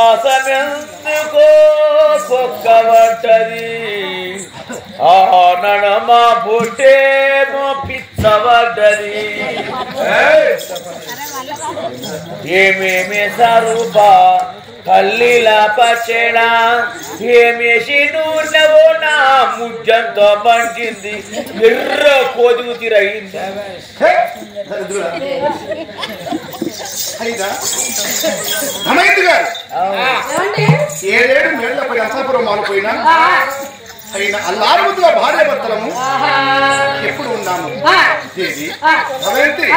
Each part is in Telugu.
ఆకాశమెందుకో పొక్కబడ్డది, ఆ నడమా బొట్టేమో పిచ్చబడ్డది. ఏమేమి సరూపా పల్లీల పచ్చడా, ఏమేసి నూనెవో నా ముజ్జంతో పండింది, ఎర్ర కోదుగు తిరగింది. ఏడేడు మేళ్ల పై అంతపురం మాలిపోయినా అయినా అల్లారుముద్దుల భార్య భర్తలము ఎప్పుడు ఉన్నాము దేవి. అవేంటి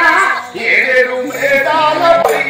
ఏడేడు మేడాలపై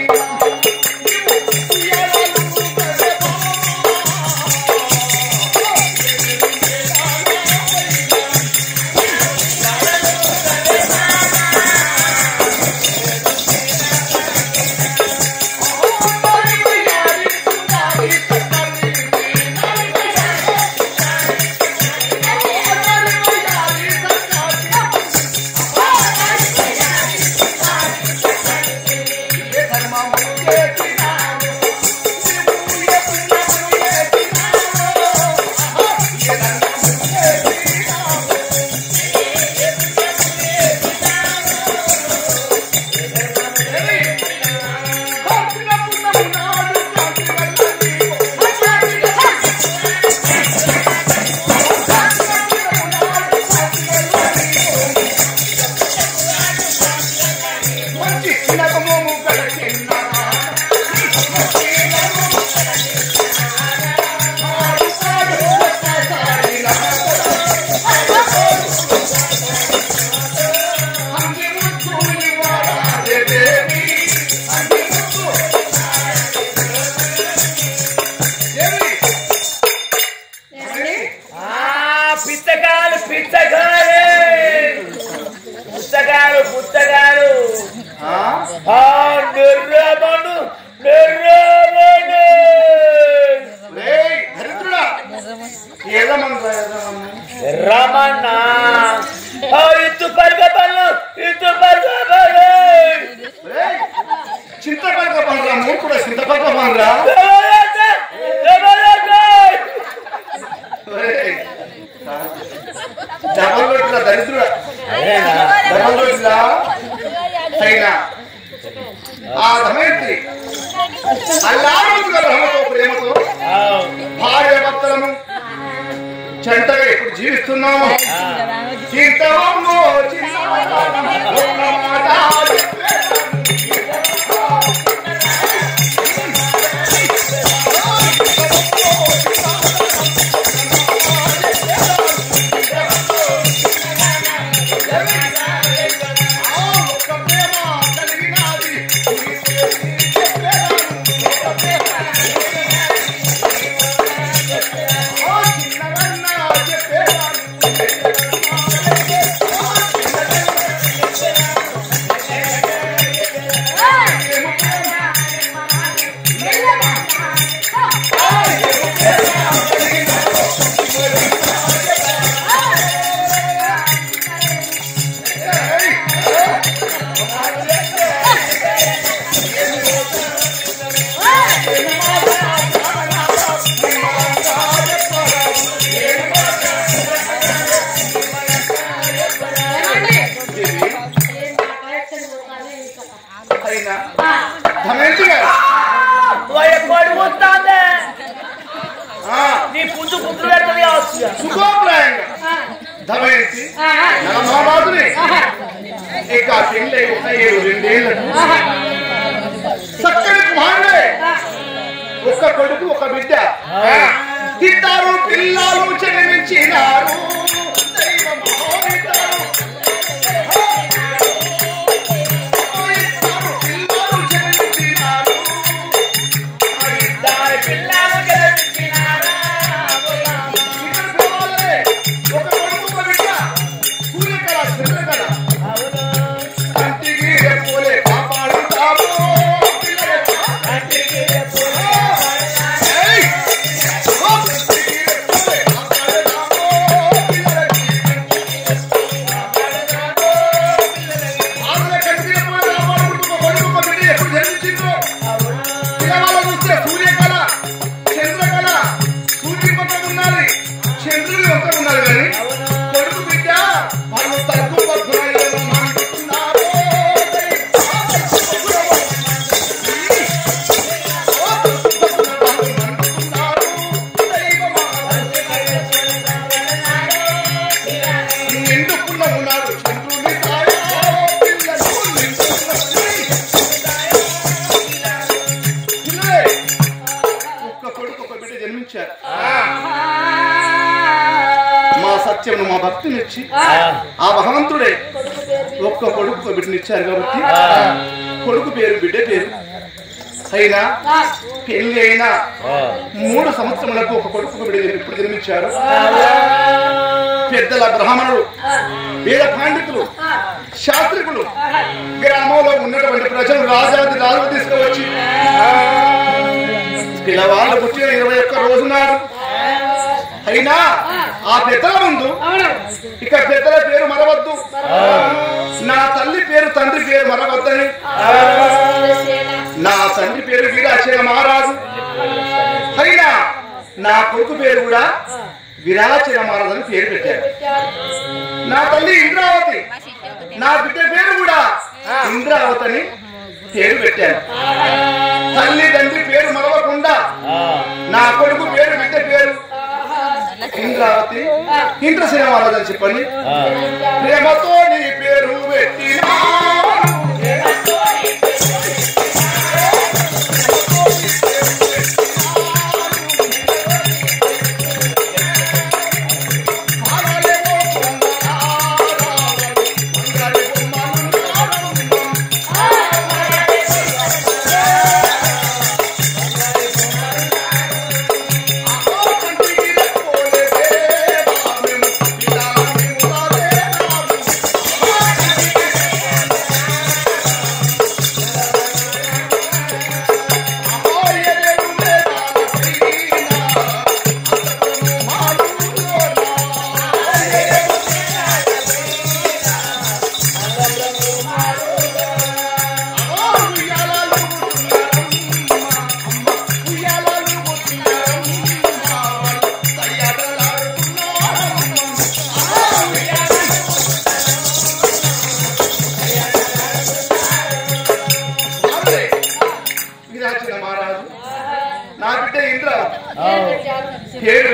రమన్నా ఇత్తు పరగ పళ్ళు, ఇత్తు పరగ పళ్ళు, చింతపరగ పండ్రా మూర్ఖుడా, చింతపరగ పండ్రా. డబల్ రోడ్ల దరిద్రుడా, డబల్ రోడ్ల అయినా ఆ దమయంతి అల్లారుముద్దుల బ్రహ్మతో ప్రేమతో భార్య భర్తలను చెంటగా ఎప్పుడు జీవిస్తున్నాము. చింతవమ్మో నీ పుంజు పుత్రుడు దమయంతి నలమాబాదుని ఇక పెళ్ళై 1 ఏళ్ళు చక్కని కుమారుడే, ఒక్క కొడుకు ఒక బిడ్డ. ఇద్దరు పిల్లలు జన్మించినారు. జన్మించారు. మా సత్యమును మా భక్తిని ఇచ్చి ఆ భగవంతుడే ఒక్క కొడుకు బిడ్డనిచ్చారు కాబట్టి కొడుకు పేరు బిడ్డ పేరు అయినా పెళ్లి అయినా 3 సంవత్సరములకు ఒక కొడుకు బిడ్డ ఇప్పుడు జన్మించారు. పెద్దల బ్రాహ్మణులు, వేద పండితులు, శాస్త్రికులు, గ్రామంలో ఉన్నటువంటి ప్రజలు రాజాది రాజు తీసుకువచ్చి పిల్లవాళ్ళు పుట్టిన 21 రోజు నాడు అయినా ఆ పెద్దల ముందు ఇక పెద్దల పేరు మరవద్దు, నా తల్లి పేరు తండ్రి పేరు మరవద్దని, నా తండ్రి పేరు వీరాచల మహారాజు అయినా నా కొడుకు పేరు కూడా వీరాచల మహారాజు అని పేరు పెట్టారు. నా తల్లి ఇంద్రావతి, నా బిడ్డ పేరు కూడా ఇంద్రావతి అని పేరు పెట్టాను. తల్లి తండ్రి పేరు మరవకుండా నా కొడుకు పేరు బిడ్డ పేరు ఇంద్రావతి ఇంద్రసేన మహారాజు అని చెప్పండి. ప్రేమతో నీ పేరు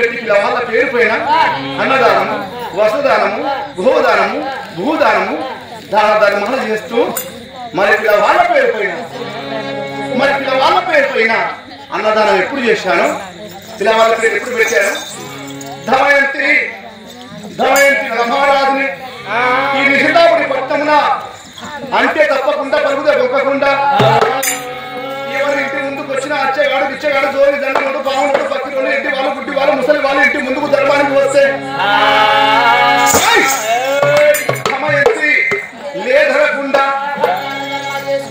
పెట్టినా వాళ్ళ పేరు పైన అన్నదానము, వసదానము, గోదానము, భూదానము, దాన ధర్మాలు చేస్తూ మరి వాళ్ళ పేరు పైన అన్నదానం ఎప్పుడు చేశాను, పిల్లవాళ్ళ పేరు ఎప్పుడు పెట్టాను. దమయంతి మహారాజుని ఈ నిషితాపురి పట్టమున అంటే తప్పకుండా పరుగుదే గొప్పకుండా ఎవరి ఇంటి ముందుకు వచ్చిన అచ్చేగాడు బిచ్చగాడు జోరి దండలు పాములు పక్కిరోళ్ళు ఇంటి వాళ్ళు గుడ్డి వాళ్ళు ముసలి వాళ్ళు ఇంటి ముందుకు ధర్మానికి వస్తే దమయంతి లేధరకుండా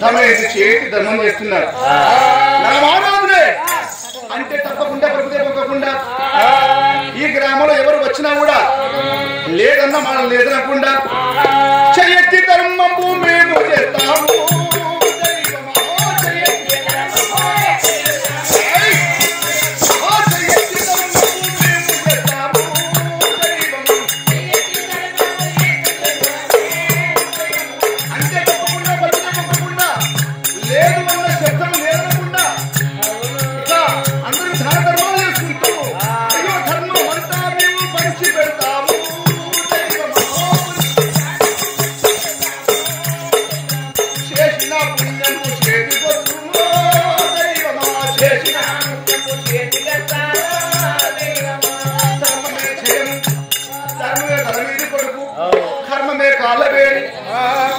దమయంతి చేతి ధర్మం చేస్తున్నారు. నా మహారాజునే అంటే తప్పకుండా పరుగుదే గొప్పకుండా ఈ గ్రామంలో ఎవరు వచ్చినా కూడా లేదన్నా మనం లేదనకుండా చెయ్యెత్తి ధర్మము మేము చేస్తాము.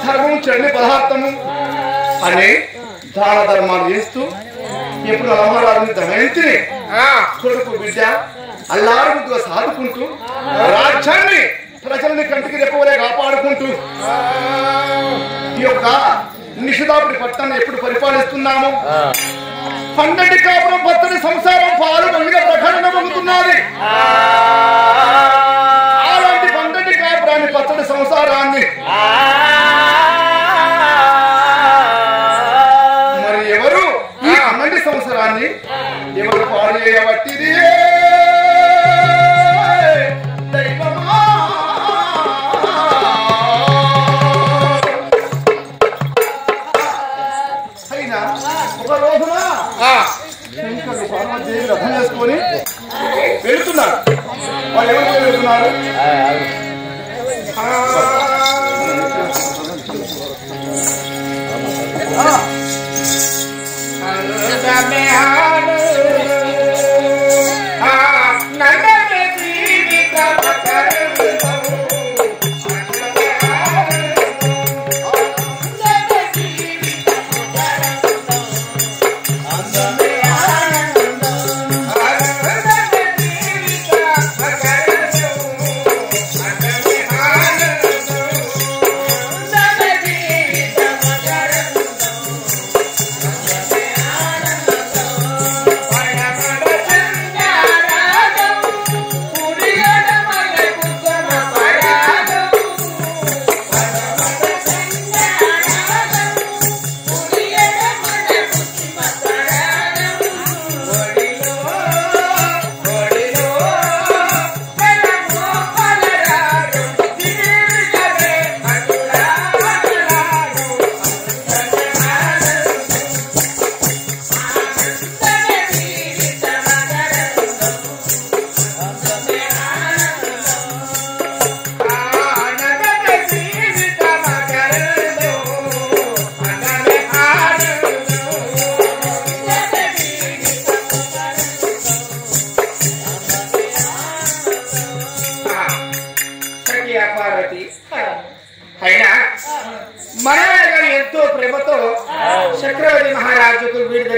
ధర్మం చెల్లి పదార్థము అనే దాన ధర్మాలు చేస్తూ ఎప్పుడు మహారాజుని దమయంతిని కొడుకు బిడ్డ అల్లారుగా సాదుకుంటూ రాజ్యాన్ని ప్రజల్ని కంటికి రెప్పవలే కాపాడుకుంటూ ఈ యొక్క నిషితాపురి పట్టణాన్ని ఎప్పుడు పరిపాలిస్తున్నాము. పండటి కాపురం పత్తడి సంసారం పాలు బండిగా ప్రకటన పొందుతున్నది. అలాంటి పండటి కాపురాన్ని పచ్చడి సంసారాన్ని మరి ఎవరు ఈ అన్నటి సంవత్సరాన్ని ఎవరు పాడు చేయబట్టిది దైవమా. అయినా ఒక రోజున శంకరుడు పార్వతీదేవి రథం చేసుకొని వెళుతున్నారు. వాళ్ళు ఎవరు వెళుతున్నారు? ఆ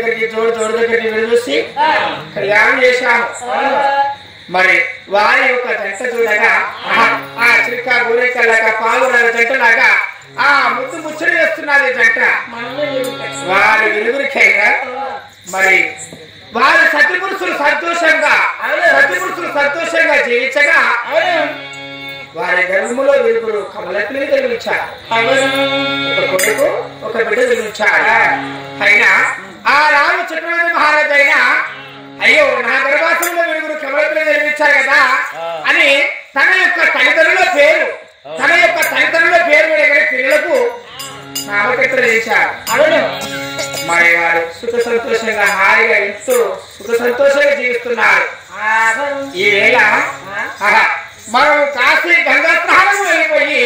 దగ్గరికి జోడు దగ్గరికి చూసి కళ్యాణం చేశాము. మరి వారి యొక్క జంట చూడగా ఆ చిక్క గోరెక్కలాగా పావురాల జంటలాగా ఆ ముద్దు ముచ్చడి వేస్తున్నది జంట. వారి వెలుగురికైనా మరి వారి సత్యపురుషులు సంతోషంగా జీవించగా వారి గర్భములో వెలుగురు కమలపిల్లి జన్మించారు. ఒక కొడుకు ఒక బిడ్డ జన్మించారు. అయినా ఆ రాము చక్రవర్తి మహారాజు అయినా అయ్యో నా గర్భాసంలో వెలుగురు కమలపిల్లి జన్మించారు కదా అని తన యొక్క తల్లిదండ్రుల పేరు పెరిగిన పిల్లలకు నామకట్టలు చేశారు. అవును, మరి వారు సుఖ సంతోషంగా హాయిగా ఎంతో సుఖ సంతోషంగా జీవిస్తున్నారు. ఈ వేళ మనం కాశీ గంగా స్నానం వెళ్ళిపోయి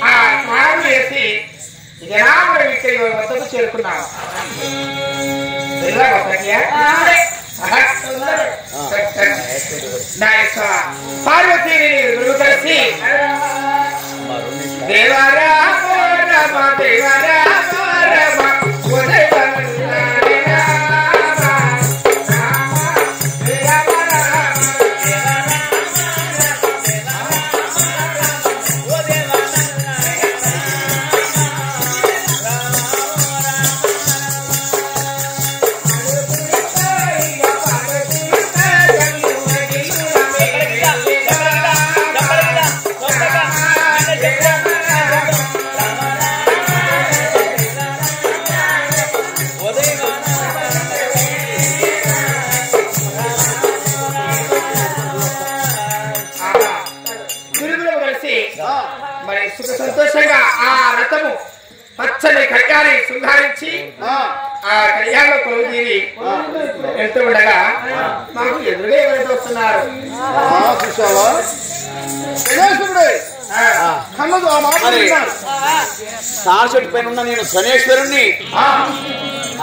ఆ స్నానం చేసి ఇలా మనం ఇక్కడ వద్దకు చేరుకున్నాం. నా యొక్క పార్వతీని గురువు కలిసి దేవరా మరి సుఖ సంతోషంగా ఆ రథము పచ్చని కళ్యాణి శృంగారించి ఆ కళ్యాణంలో కొలువు తీరి వెళ్తూ ఉండగా మాకు ఎదురుగా ఎవరైతే వస్తున్నారు. తాను పైన ఉన్న నేను శనేశ్వరుణ్ణి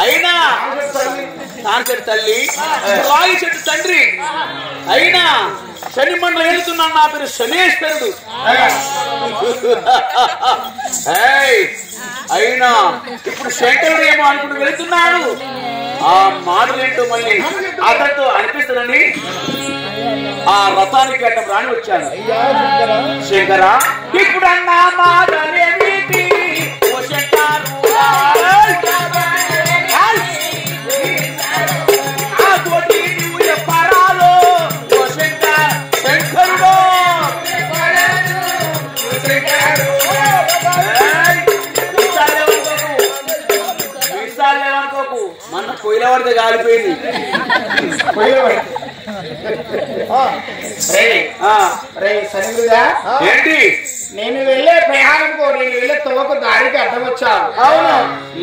అయినా తాను చెట్టు తల్లి రాయి చెట్టు తండ్రి అయినా శని మండలం వెళ్తున్నాను. నా పేరు శనేశ్వరుడు. అయినా ఇప్పుడు శంకరుడు ఏమో అనుకుంటూ వెళ్తున్నాడు. ఆ మాటలేంటో మళ్ళీ అతనితో అనిపిస్తుందని ఆ రథానికి అడ్డం రాని వచ్చాను. శంకర ఇప్పుడు అన్నా మాటలేమిటి ఓ శంకరు మన పొయ్యిల పడితే కాలిపోయింది. ఏంటి నేను వెళ్ళే ప్రయాణంకు నేను వెళ్ళే తోవకు దారికి అడ్డం వచ్చాను. అవును,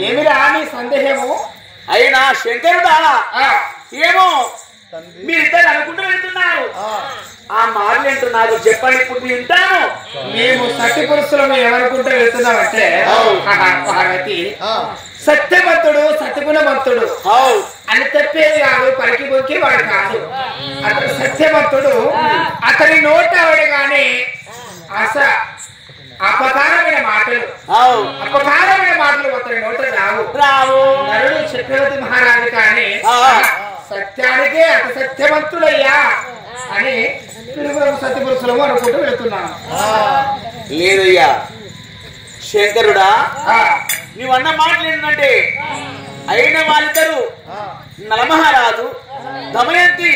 ఏమి రాని సందేహము. అయినా శంకరుడా ఏమో మీరిద్దరు అనుకుంటూ వెళ్తున్నారు. ఆ మాటలు ఏంటున్నారు చెప్పండి, ఇప్పుడు వింటాను. మేము సత్య పురుషులను ఏమనుకుంటూ వెళ్తున్నామంటే పార్వతి సత్యవంతుడు సత్యగుణవంతుడు అని చెప్పేది కాదు, పలికి బొక్కి వాడు కాదు. అతడు సత్యవంతుడు. అతని నోట ఆవిడ గాని అపకారమైన మాటలు అతని నోట రావు. నరుడు చక్రవర్తి మహారాజు కానీ సత్యానికే అత సత్యవంతుడయ్యా అని సత్యపురుషులము అనుకుంటూ వెళ్తున్నాను. లేదయ్యా శంకరుడా, నీవన్న మాటలు ఏంటంటే అయిన వాళ్ళిద్దరు నలమహారాజు దమయంతి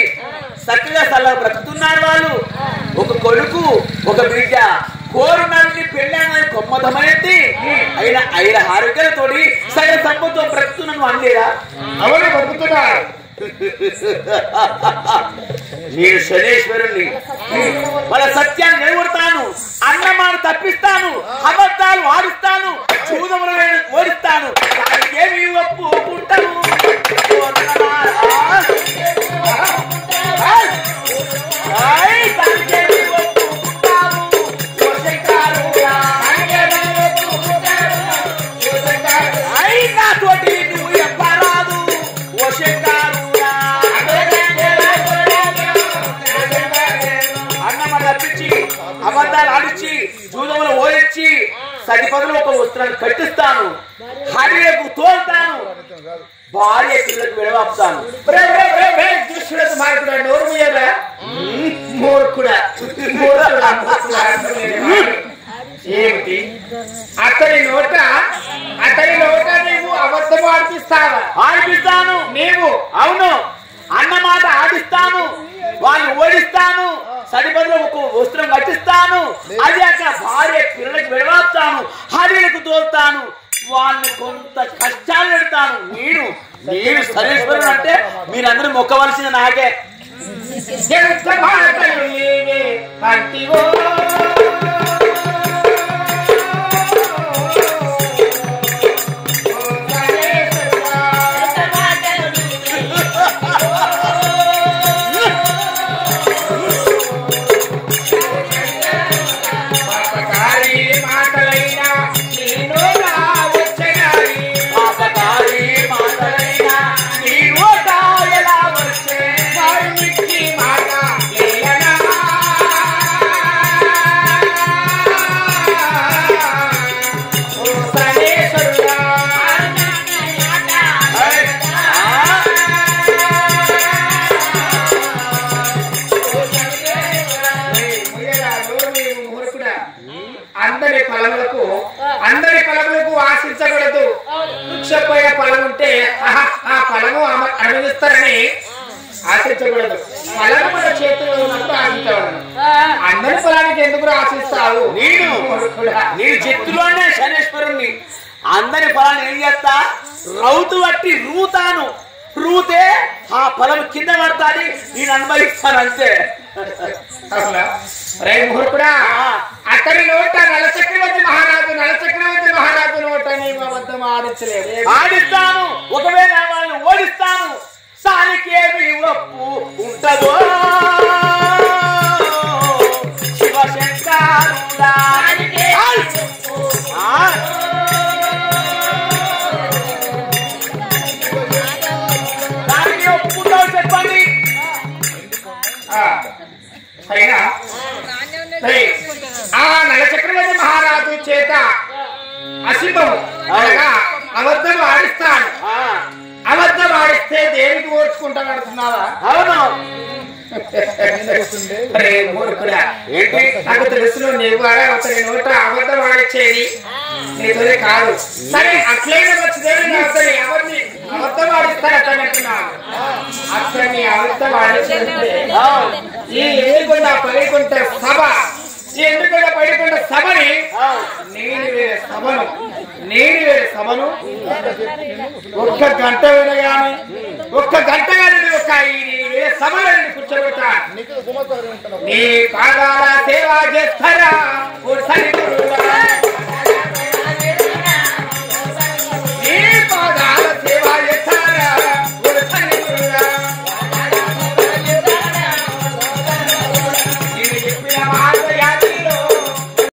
చక్కగా సలా బ్రతుకుతున్నారు. వాళ్ళు ఒక కొడుకు ఒక బిడ్డ కోరునాన్ని పెళ్ళానని కొమ్మ దమయంతి అయిన 5 ఆరోగ్యాలతోటి సగ సంపతో బ్రతుకుతున్నాను అనలేదా? అవును, బ్రతుకుతున్నారు. నేను శనేశ్వరుణ్ణి. వాళ్ళ సత్యాన్ని నిలబడతాను, అన్నమాను తప్పిస్తాను, అబద్ధాలు ఆడిస్తాను, చూదములు ఓడిస్తాను. దానికి ఏమి ఒప్పుకుంటాను. నాతోటి నువ్వు ఎప్పరాదు ఓ శంకరు. అన్నమాట తప్పించి అబద్ధాలు ఆడిచ్చి జూదములు ఓడించి సరిపదులు ఒక వస్త్రాన్ని కట్టిస్తాను, హరిలకు తోలుతాను. భార్య పిల్లలకు విడవాపుతాను. దుష్టుడు మార్కుడా నోరు మీయరా మూర్ఖుడా ఏమిటి అతని నోట నీవు అబద్ధం ఆడిపిస్తావా? ఆడిపిస్తాను. నీవు అవును, అన్నమాట ఆడిస్తాను, వాళ్ళని ఓడిస్తాను, సరిపడిలో ఒక వస్త్రం కట్టిస్తాను, అది అక్కడ భార్య పిల్లలకు విడవాపుతాను, హరిలకు తోలుతాను, వాళ్ళని కొంత కష్టాలు పెడతాను. నేను సర్వేశ్వరుడు అంటే మీరందరూ మొక్కవలసిన నాకే. అందరి ఫలములకు ఆశించకూడదు. వృక్షపోయిన ఫలం ఉంటే ఆ ఫలము అనుభవిస్తారని ఆశించకూడదు. ఫలము మన చేతిలో ఉన్నప్పుడు ఆశించకూడదు. అందరి ఫలానికి ఎందుకు ఆశిస్తావు? నేను చెట్టులోనే శనేశ్వరుణ్ణి. అందరి ఫలాన్ని ఏం చేస్తా? రౌతు బట్టి రూతాను, రూతే ఆ ఫలం కింద పడతాది, నేను అనుభవిస్తాను అంతే. రే మూర్ఖుడా, అతని నోట నలచక్రవర్తి మహారాజు నోట నీవు అబద్ధం ఆడించలేదు. ఆడిస్తాను, ఒకవేళ వాళ్ళని ఓడిస్తాను, సానికేమి ఒప్పు ఉంటదో శివశంకరుడా. దానికి ఒప్పుకుంటావు చెప్పండి. ఆ నలచక్రవర్తి మహారాజు చేత అశివము అనగా అబద్ధం ఆడిస్తాను. అబద్ధం ఆడిస్తే దేనికి ఓడ్చుకుంటాను అంటున్నావా? అవును. ఏంటి నాకు తెలుసు, నీవు అతని నోట అబద్ధం ఆడిచ్చేది నీతోనే కాదు. సరే అట్లయినా వచ్చిందని అతని ఎవరిని అబద్ధం ఆడిస్తాను అతని అంటున్నావు. అతన్ని అబద్ధం ఆడించే ఈ ఎన్నికొండ పడికొంట సభ, ఈ ఎన్నికొండ పడికొండ సభని నేను వేరే సభను ఒక్క గంట వినగానే ఒక వేరే సభలో కూర్చోబెట్టా నీ పాదాల సేవ చేస్తారా.